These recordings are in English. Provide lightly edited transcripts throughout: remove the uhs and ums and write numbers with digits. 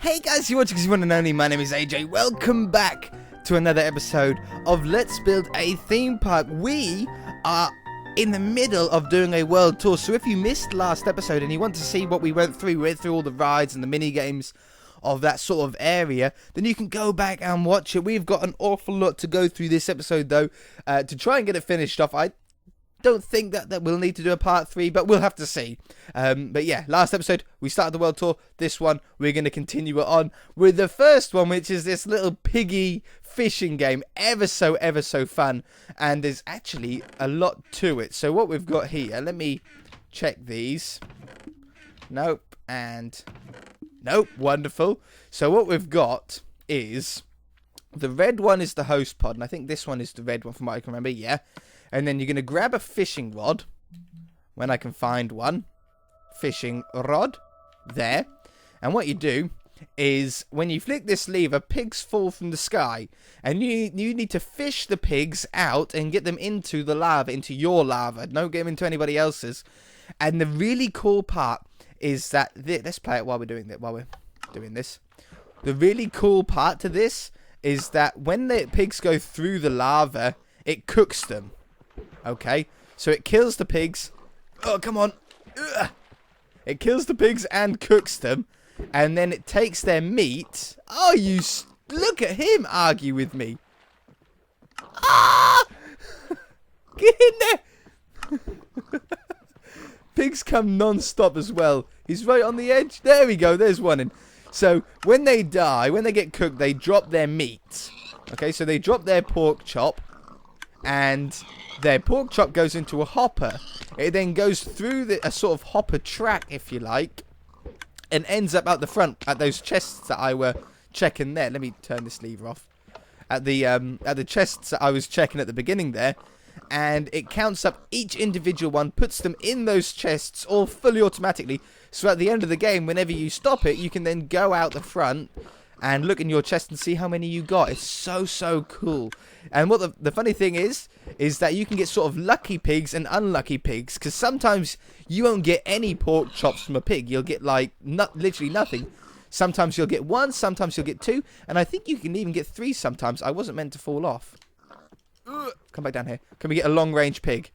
Hey guys, you're watching one and only. My name is AJ. Welcome back to another episode of Let's Build a Theme Park. We are in the middle of doing a world tour, so if you missed last episode and you want to see what we went through all the rides and the mini games of that sort of area, then you can go back and watch it. We've got an awful lot to go through this episode though, to try and get it finished off. I don't think that we'll need to do a part 3, but we'll have to see. But yeah, last episode we started the world tour. This one we're going to continue it on with the first one, which is this little piggy fishing game. Ever so fun, and there's actually a lot to it. So what we've got here, let me check these. Nope, and nope. Wonderful. So what we've got is the red one is the host pod, and I think this one is the red one from what I can remember. Yeah. And then you're going to grab a fishing rod, when I can find one. Fishing rod. There. And what you do is, when you flick this lever, pigs fall from the sky. And you need to fish the pigs out and get them into the lava, into your lava. Don't get them into anybody else's. And the really cool part is that... let's play it while we're doing this. The really cool part to this is that when the pigs go through the lava, it cooks them. Okay, so it kills the pigs. Oh, come on. Ugh. It kills the pigs and cooks them. And then it takes their meat. Oh, look at him argue with me. Ah! Get in there. Pigs come non-stop as well. He's right on the edge. There we go. There's one in. So when they die, when they get cooked, they drop their meat. Okay, so they drop their pork chop. And their pork chop goes into a hopper. It then goes through a sort of hopper track, if you like, and ends up out the front at those chests that I were checking there. Let me turn this lever off. At the chests that I was checking at the beginning there, and it counts up each individual one, puts them in those chests all fully automatically. So at the end of the game, whenever you stop it, you can then go out the front and look in your chest and see how many you got. It's so cool. And what the funny thing is that you can get sort of lucky pigs and unlucky pigs. Because sometimes you won't get any pork chops from a pig. You'll get like literally nothing. Sometimes you'll get 1, sometimes you'll get 2. And I think you can even get 3 sometimes. I wasn't meant to fall off. Come back down here. Can we get a long range pig?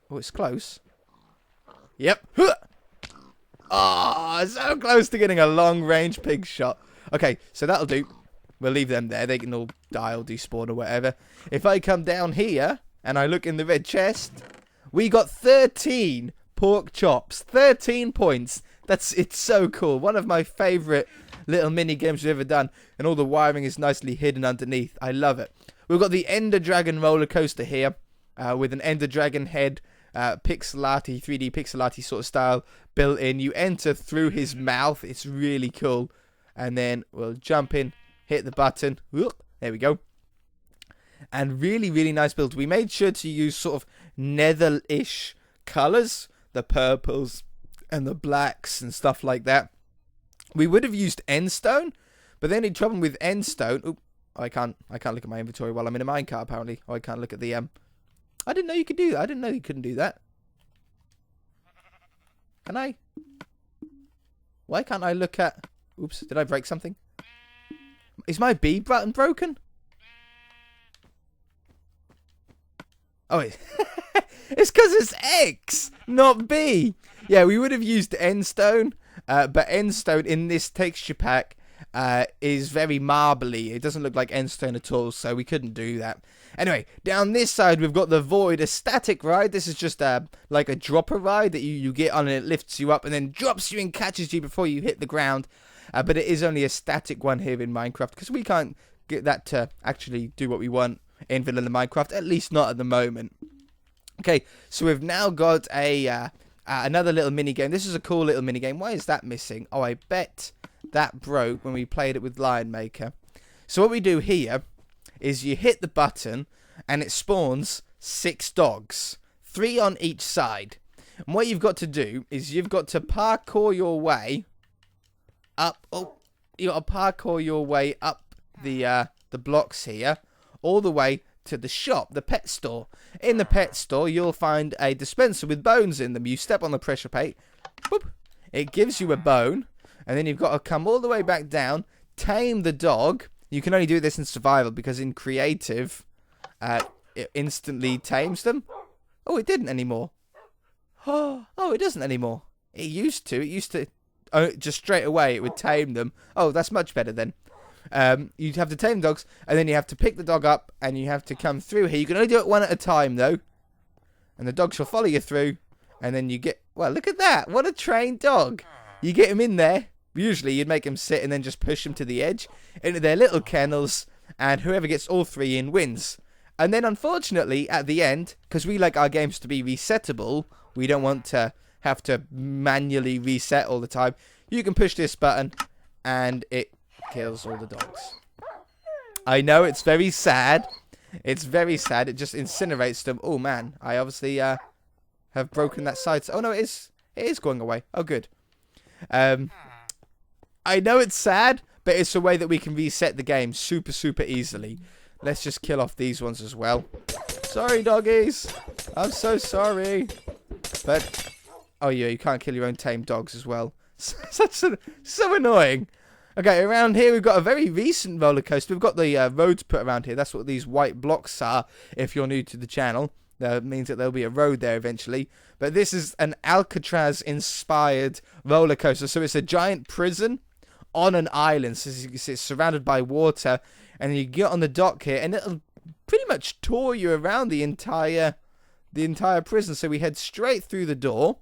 Oh, it's close. Yep. Oh, so close to getting a long-range pig shot. Okay, so that'll do. We'll leave them there. They can all die or despawn or whatever. If I come down here and I look in the red chest, we got 13 pork chops. 13 points. It's so cool. One of my favourite little mini games we've ever done. And all the wiring is nicely hidden underneath. I love it. We've got the Ender Dragon roller coaster here with an Ender Dragon head. 3D pixelati sort of style built in. You enter through his mouth. It's really cool. And then we'll jump in, hit the button. There we go. And really nice build. We made sure to use sort of Nether-ish colours, the purples and the blacks and stuff like that. We would have used endstone, but the only trouble with endstone, I can't look at my inventory while I'm in a minecart apparently. I can't look at the I didn't know you could do that. I didn't know you couldn't do that. Can I? Why can't I look at... Oops, did I break something? Is my B button broken? Oh, wait. It's because it's X, not B. Yeah, we would have used endstone, but endstone in this texture pack is very marbly. It doesn't look like endstone at all, so we couldn't do that. Anyway, down this side we've got the Void, a static ride. This is just like a dropper ride that you get on, and it lifts you up and then drops you and catches you before you hit the ground. But it is only a static one here in Minecraft, because we can't get that to actually do what we want in vanilla Minecraft, at least not at the moment. Okay, so we've now got another little mini game. This is a cool little mini game. Why is that missing? Oh, I bet that broke when we played it with Lion Maker. So what we do here is you hit the button and it spawns 6 dogs, 3 on each side. And what you've got to do is you've got to parkour your way up. Oh, you got to parkour your way up the blocks here, all the way to the shop, the pet store. In the pet store, you'll find a dispenser with bones in them. You step on the pressure plate, boop, it gives you a bone. And then you've got to come all the way back down, tame the dog. You can only do this in survival because in creative, it instantly tames them. Oh, it didn't anymore. Oh, it doesn't anymore. It used to. It used to. Oh, just straight away it would tame them. Oh, that's much better then. You'd have to tame dogs, and then you have to pick the dog up, and you have to come through here. You can only do it one at a time, though. And the dog shall follow you through, and then you get... Well, look at that. What a trained dog. You get him in there. Usually, you'd make him sit and then just push him to the edge into their little kennels, and whoever gets all 3 in wins. And then, unfortunately, at the end, because we like our games to be resettable, we don't want to have to manually reset all the time, you can push this button, and it kills all the dogs. I know, it's very sad. It's very sad. It just incinerates them. Oh, man. I obviously have broken that side. Oh, no, it is going away. Oh, good. I know it's sad, but it's a way that we can reset the game super, super easily. Let's just kill off these ones as well. Sorry, doggies. I'm so sorry. But, oh yeah, you can't kill your own tame dogs as well. So annoying. Okay, around here we've got a very recent roller coaster. We've got the roads put around here. That's what these white blocks are, if you're new to the channel. That means that there'll be a road there eventually. But this is an Alcatraz-inspired roller coaster. So it's a giant prison on an island. So as you can see, it's surrounded by water. And then you get on the dock here, and it'll pretty much tour you around the entire prison. So we head straight through the door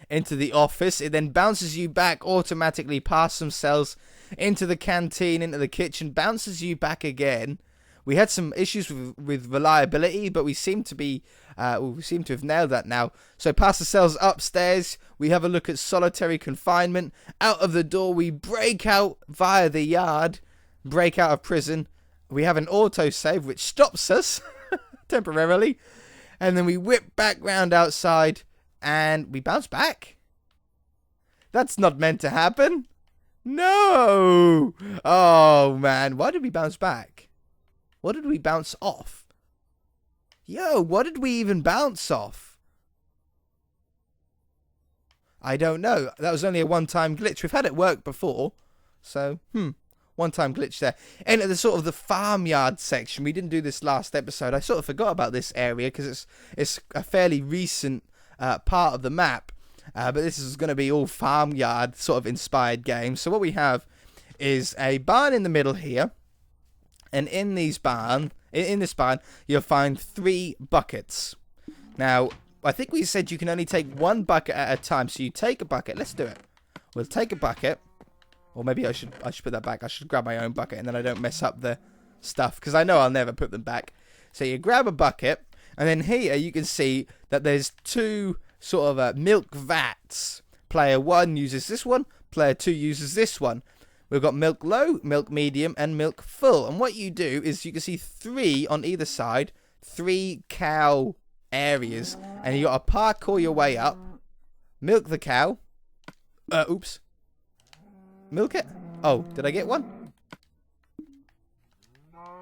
into the office. It then bounces you back automatically past some cells into the canteen, into the kitchen, bounces you back again. We had some issues with reliability, but we seem to have nailed that now. So past the cells upstairs, we have a look at solitary confinement. Out of the door, we break out via the yard, break out of prison. We have an autosave, which stops us temporarily. And then we whip back round outside, and we bounce back. That's not meant to happen. No! Oh, man. Why did we bounce back? What did we bounce off? Yo, what did we even bounce off? I don't know. That was only a one-time glitch. We've had it work before. So, one-time glitch there. Enter the sort of the farmyard section. We didn't do this last episode. I sort of forgot about this area because it's a fairly recent part of the map. But this is going to be all farmyard sort of inspired game. So what we have is a barn in the middle here. And in this barn, you'll find 3 buckets. Now, I think we said you can only take 1 bucket at a time. So you take a bucket. Let's do it. We'll take a bucket. Or maybe I should put that back. I should grab my own bucket and then I don't mess up the stuff. Because I know I'll never put them back. So you grab a bucket. And then here you can see that there's 2 sort of milk vats. Player 1 uses this one. Player 2 uses this one. We've got milk low, milk medium, and milk full. And what you do is you can see 3 on either side, 3 cow areas. And you got to parkour your way up. Milk the cow. Oops. Milk it. Oh, did I get one?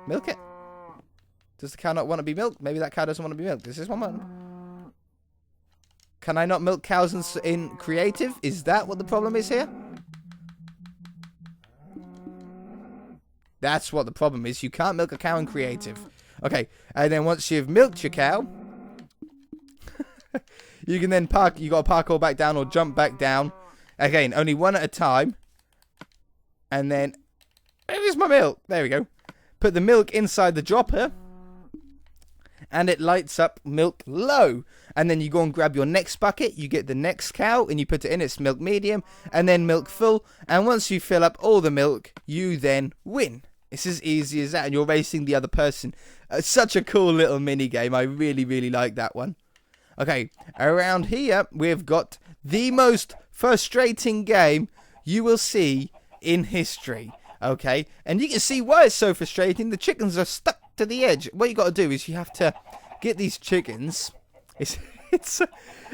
Milk it. Does the cow not want to be milked? Maybe that cow doesn't want to be milked. Is this one? Can I not milk cows in creative? Is that what the problem is here? That's what the problem is. You can't milk a cow in creative. Okay, and then once you've milked your cow, you can then you got to parkour back down or jump back down. Again, only 1 at a time. And then, where's my milk? There we go. Put the milk inside the dropper. And it lights up milk low. And then you go and grab your next bucket. You get the next cow and you put it in. It's milk medium. And then milk full. And once you fill up all the milk, you then win. It's as easy as that. And you're racing the other person. Such a cool little mini game. I really, really like that one. Okay. Around here, we've got the most frustrating game you will see in history. Okay. And you can see why it's so frustrating. The chickens are stuck to the edge. What you got to do is you have to get these chickens.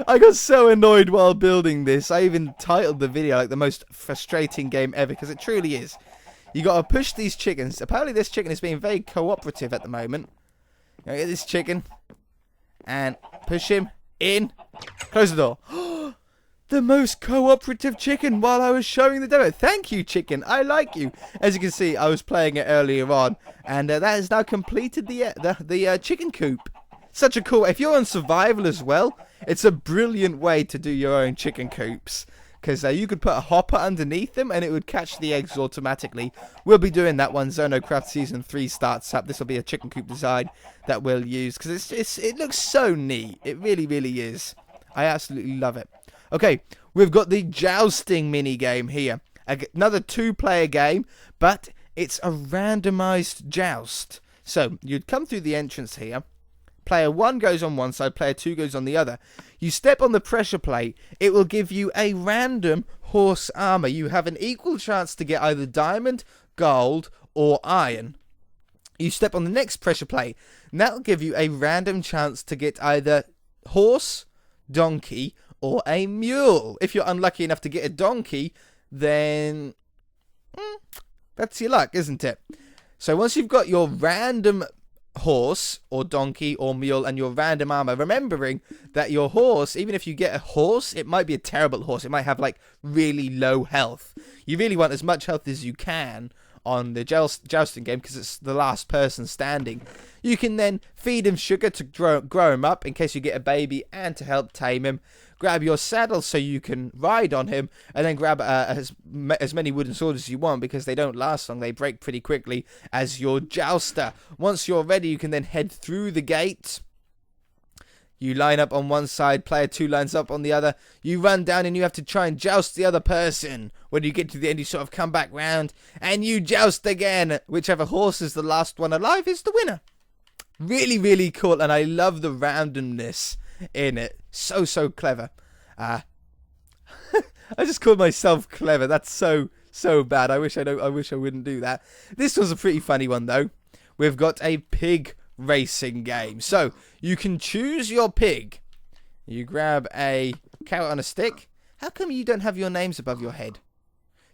I got so annoyed while building this. I even titled the video like the most frustrating game ever because it truly is. You got to push these chickens. Apparently this chicken is being very cooperative at the moment. You get this chicken and push him in. Close the door. the most cooperative chicken while I was showing the demo. Thank you, chicken. I like you. As you can see, I was playing it earlier on, and that has now completed the chicken coop. Such a cool. If you're on survival as well, it's a brilliant way to do your own chicken coops. Because you could put a hopper underneath them and it would catch the eggs automatically. We'll be doing that when Zonocraft Season 3 starts up. This will be a chicken coop design that we'll use. Because it looks so neat. It really, really is. I absolutely love it. Okay, we've got the Jousting minigame here. Another 2-player game, but it's a randomized joust. So, you'd come through the entrance here. Player 1 goes on one side, player 2 goes on the other. You step on the pressure plate, it will give you a random horse armor. You have an equal chance to get either diamond, gold, or iron. You step on the next pressure plate, and that will give you a random chance to get either horse, donkey, or a mule. If you're unlucky enough to get a donkey, then that's your luck, isn't it? So once you've got your random horse or donkey or mule and your random armor, remembering that your horse, even if you get a horse, it might be a terrible horse. It might have like really low health. You really want as much health as you can on the jousting game because it's the last person standing. You can then feed him sugar to grow him up in case you get a baby and to help tame him. Grab your saddle so you can ride on him, and then grab as many wooden swords as you want because they don't last long. They break pretty quickly as your jouster. Once you're ready, you can then head through the gate. You line up on one side, player 2 lines up on the other. You run down and you have to try and joust the other person. When you get to the end, you sort of come back round and you joust again. Whichever horse is the last one alive is the winner. Really, really cool, and I love the randomness in it. So clever. I just called myself clever. That's so bad. I wish I wouldn't do that. This was a pretty funny one though. We've got a pig racing game. So you can choose your pig. You grab a carrot on a stick. How come you don't have your names above your head?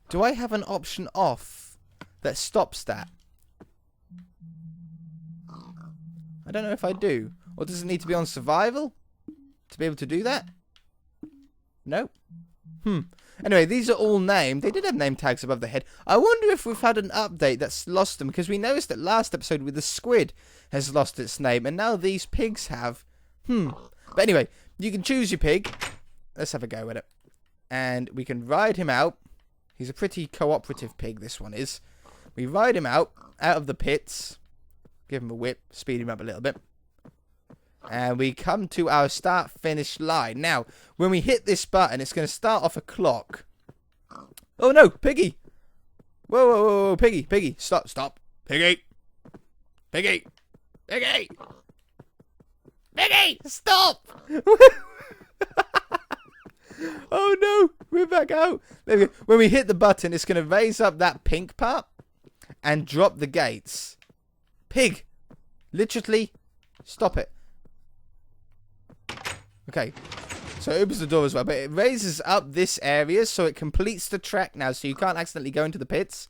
Do I have an option off that stops that? I don't know if I do. Or does it need to be on survival to be able to do that? No? Anyway, these are all named. They did have name tags above the head. I wonder if we've had an update that's lost them, because we noticed that last episode with the squid has lost its name, and now these pigs have. But anyway, you can choose your pig. Let's have a go at it. And we can ride him out. He's a pretty cooperative pig, this one is. We ride him out of the pits. Give him a whip, speed him up a little bit. And we come to our start-finish line. Now, when we hit this button, it's going to start off a clock. Oh, no, Piggy. Whoa, Piggy. Stop. Piggy. Piggy, stop. Oh, no, we're back out. There we go. When we hit the button, it's going to raise up that pink part and drop the gates. Pig, literally, stop it. Okay, so it opens the door as well, but it raises up this area so it completes the track now, so you can't accidentally go into the pits.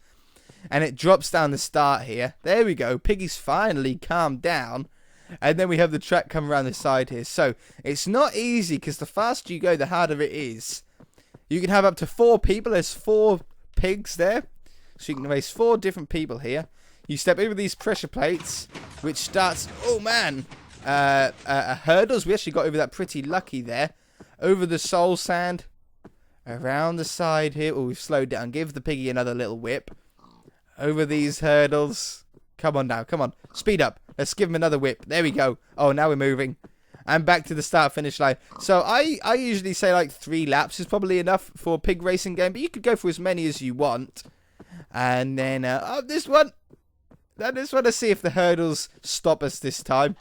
And it drops down the start here. There we go. Piggy's finally calmed down. And then we have the track come around the side here. So it's not easy because the faster you go, the harder it is. You can have up to 4 people. There's 4 pigs there. So you can race 4 different people here. You step over these pressure plates, which starts... Oh, man. Hurdles. We actually got over that pretty lucky there. Over the soul sand. Around the side here. Oh, we've slowed down. Give the piggy another little whip. Over these hurdles. Come on now. Come on. Speed up. Let's give him another whip. There we go. Oh, now we're moving. And back to the start-finish line. So I usually say like 3 laps is probably enough for a pig racing game. But you could go for as many as you want. And then, this one. I just want to see if the hurdles stop us this time.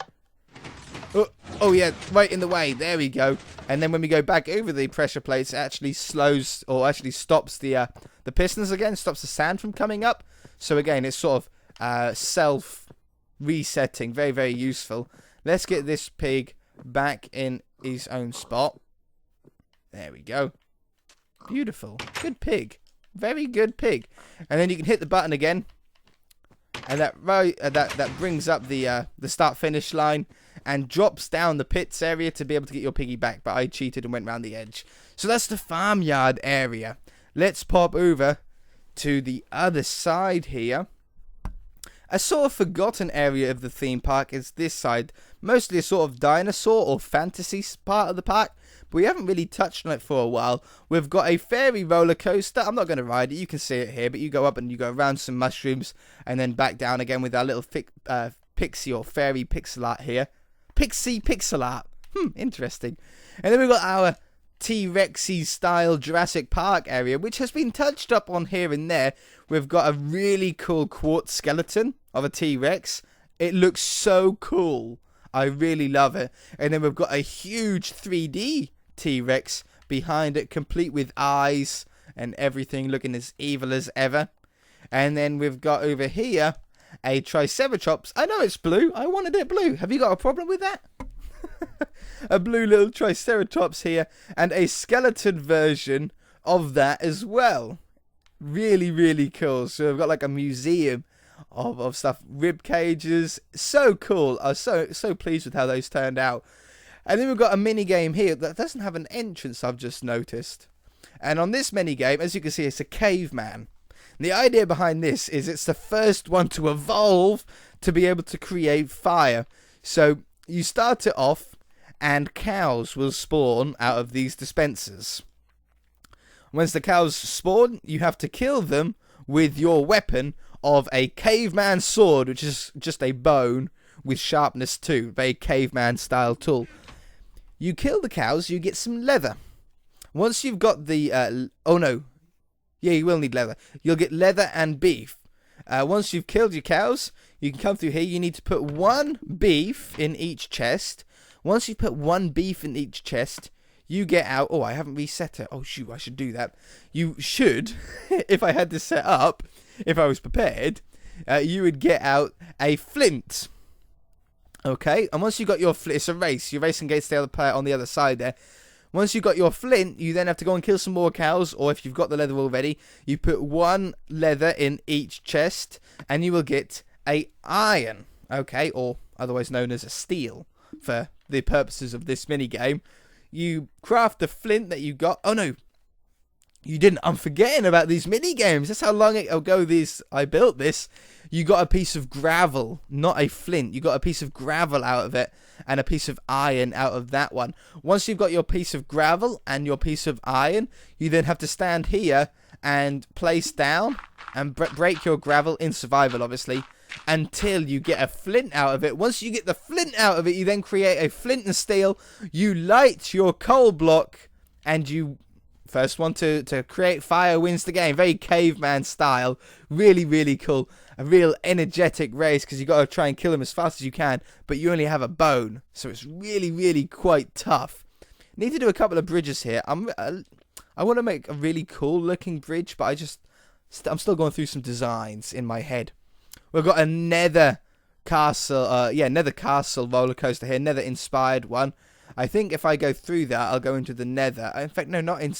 Oh yeah, right in the way. There we go. And then when we go back over the pressure plates, it actually slows, or actually stops the pistons again. Stops the sand from coming up. So again, it's sort of self-resetting. Very, very useful. Let's get this pig back in his own spot. There we go. Beautiful. Good pig. Very good pig. And then you can hit the button again. and that brings up the start finish line and drops down the pits area to be able to get your piggy back. But I cheated and went around the edge. So that's the farmyard area. Let's pop over to the other side here. A sort of forgotten area of the theme park is this side. Mostly a sort of dinosaur or fantasy part of the park. But we haven't really touched on it for a while. We've got a fairy roller coaster. I'm not going to ride it. You can see it here. But you go up and you go around some mushrooms. And then back down again with our little pixie or fairy pixel art here. Pixie pixel art. Interesting. And then we've got our T-Rexy style Jurassic Park area, which has been touched up on here and there. We've got a really cool quartz skeleton of a T-Rex. It looks so cool. I really love it. And then we've got a huge 3D T-Rex behind it, complete with eyes and everything, looking as evil as ever. And then we've got over here a Triceratops. I know it's blue. I wanted it blue. Have you got a problem with that? A blue little Triceratops here, and a skeleton version of that as well. Really, really cool. So we've got like a museum of stuff, rib cages. So cool. I was so pleased with how those turned out. And then we've got a mini game here that doesn't have an entrance, I've just noticed. And on this mini game, as you can see, it's a caveman. And the idea behind this is it's the first one to evolve to be able to create fire. So you start it off, and cows will spawn out of these dispensers. Once the cows spawn, you have to kill them with your weapon of a caveman sword, which is just a bone with sharpness 2, very caveman style tool. You kill the cows, you get some leather. Once you've got the you will need leather. You'll get leather and beef. Once you've killed your cows, you can come through here. You need to put 1 beef in each chest. Once you put 1 beef in each chest, you get out... Oh, I haven't reset it. Oh, shoot, I should do that. You should, if I had this set up, if I was prepared, you would get out a flint. Okay, and once you got your flint... It's a race. You're racing against the other player on the other side there. Once you've got your flint, you then have to go and kill some more cows, or if you've got the leather already, you put 1 leather in each chest, and you will get a iron. Okay, or otherwise known as a steel, for the purposes of this mini game. You craft the flint that you got. Oh no, you didn't. I'm forgetting about these mini games. That's how long ago I built this. You got a piece of gravel, not a flint. You got a piece of gravel out of it and a piece of iron out of that one. Once you've got your piece of gravel and your piece of iron, you then have to stand here and place down and break your gravel in survival, obviously, until you get a flint out of it. Once you get the flint out of it, you then create a flint and steel. You light your coal block, and you... First one to create fire wins the game. Very caveman style. Really, really cool. A real energetic race, because you got to try and kill them as fast as you can, but you only have a bone. So it's really, really quite tough. Need to do a couple of bridges here. I want to make a really cool looking bridge, but I'm still going through some designs in my head. We've got a Nether castle, Nether castle roller coaster here, Nether inspired one. I think if I go through that, I'll go into the Nether. In fact, no, not in...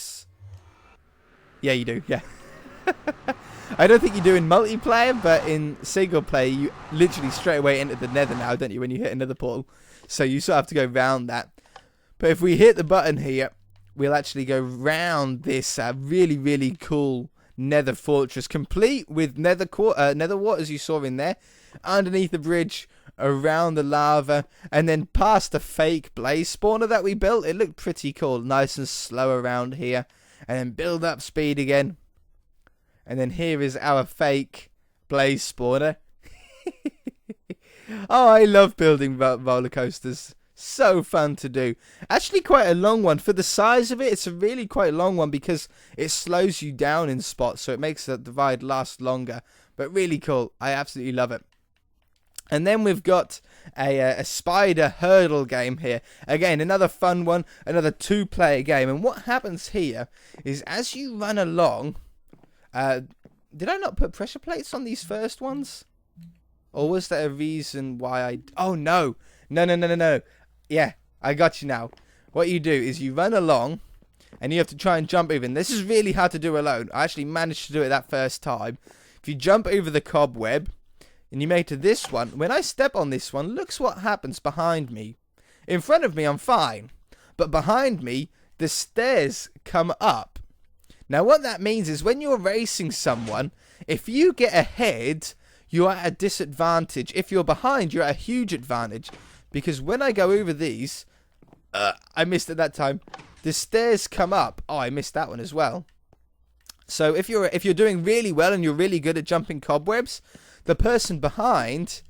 Yeah, you do, yeah. I don't think you do in multiplayer, but in single player, you literally straight away enter the Nether now, don't you, when you hit another portal. So you sort of have to go round that. But if we hit the button here, we'll actually go round this really, really cool Nether fortress, complete with nether water, as you saw in there, underneath the bridge, around the lava, and then past the fake blaze spawner that we built. It looked pretty cool, nice and slow around here, and then build up speed again. And then here is our fake blaze spawner. Oh, I love building roller coasters. So fun to do. Actually quite a long one. For the size of it, it's a really quite long one because it slows you down in spots, so it makes the ride last longer. But really cool. I absolutely love it. And then we've got a spider hurdle game here. Again, another fun one, another 2-player game. And what happens here is as you run along... did I not put pressure plates on these first ones? Or was there a reason why I... Oh, no. No. Yeah, I got you now. What you do is you run along, and you have to try and jump over. And this is really hard to do alone. I actually managed to do it that first time. If you jump over the cobweb, and you made to this one, when I step on this one, looks what happens behind me. In front of me, I'm fine. But behind me, the stairs come up. Now, what that means is when you're racing someone, if you get ahead, you're at a disadvantage. If you're behind, you're at a huge advantage. Because when I go over these, I missed at that time, the stairs come up. Oh, I missed that one as well. So if you're doing really well and you're really good at jumping cobwebs, the person behind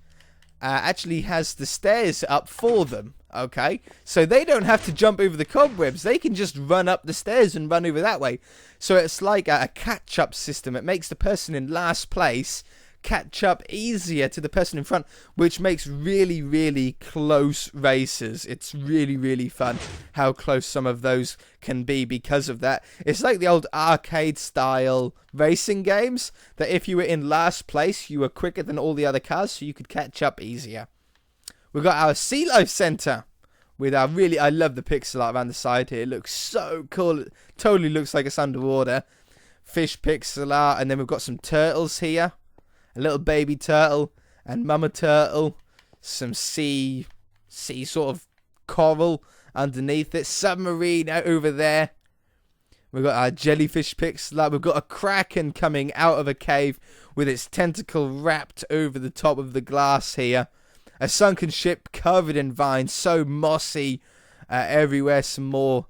actually has the stairs up for them. Okay, so they don't have to jump over the cobwebs. They can just run up the stairs and run over that way. So it's like a catch-up system. It makes the person in last place catch up easier to the person in front, which makes really, really close races. It's really, really fun how close some of those can be because of that. It's like the old arcade-style racing games, that if you were in last place, you were quicker than all the other cars, so you could catch up easier. We've got our Sea Life Center with our I love the pixel art around the side here. It looks so cool. It totally looks like it's underwater. Fish pixel art, and then we've got some turtles here. A little baby turtle and mama turtle. Some sea sort of coral underneath it. Submarine out over there. We've got our jellyfish pixel art. We've got a kraken coming out of a cave with its tentacle wrapped over the top of the glass here. A sunken ship covered in vines, so mossy everywhere. Some more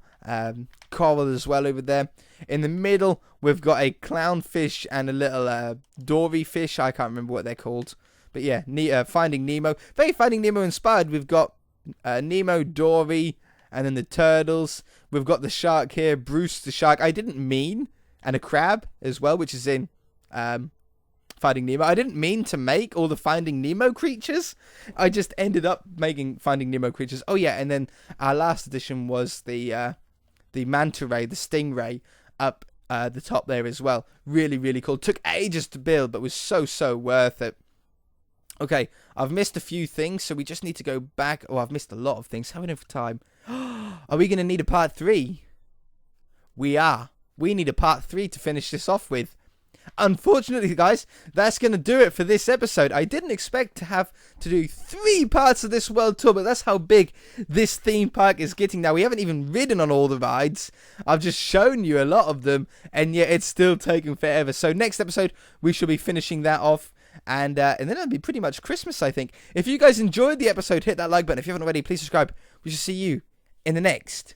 coral as well over there. In the middle, we've got a clownfish and a little dory fish. I can't remember what they're called. But yeah, Finding Nemo. Very Finding Nemo inspired. We've got Nemo, Dory, and then the turtles. We've got the shark here, Bruce the shark. I didn't mean, and a crab as well, which is in Finding Nemo. I didn't mean to make all the Finding Nemo creatures. I just ended up making Finding Nemo creatures. Oh yeah, and then our last edition was the manta ray, the stingray, up the top there as well. Really, really cool. Took ages to build, but was so worth it. Okay, I've missed a few things, so we just need to go back. Oh, I've missed a lot of things. How enough time? Are we going to need a part 3? We are. We need a part 3 to finish this off with. Unfortunately, guys, that's going to do it for this episode. I didn't expect to have to do 3 parts of this world tour, but that's how big this theme park is getting now. We haven't even ridden on all the rides. I've just shown you a lot of them, and yet it's still taking forever. So next episode, we shall be finishing that off, and then it'll be pretty much Christmas, I think. If you guys enjoyed the episode, hit that like button. If you haven't already, please subscribe. We shall see you in the next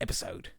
episode.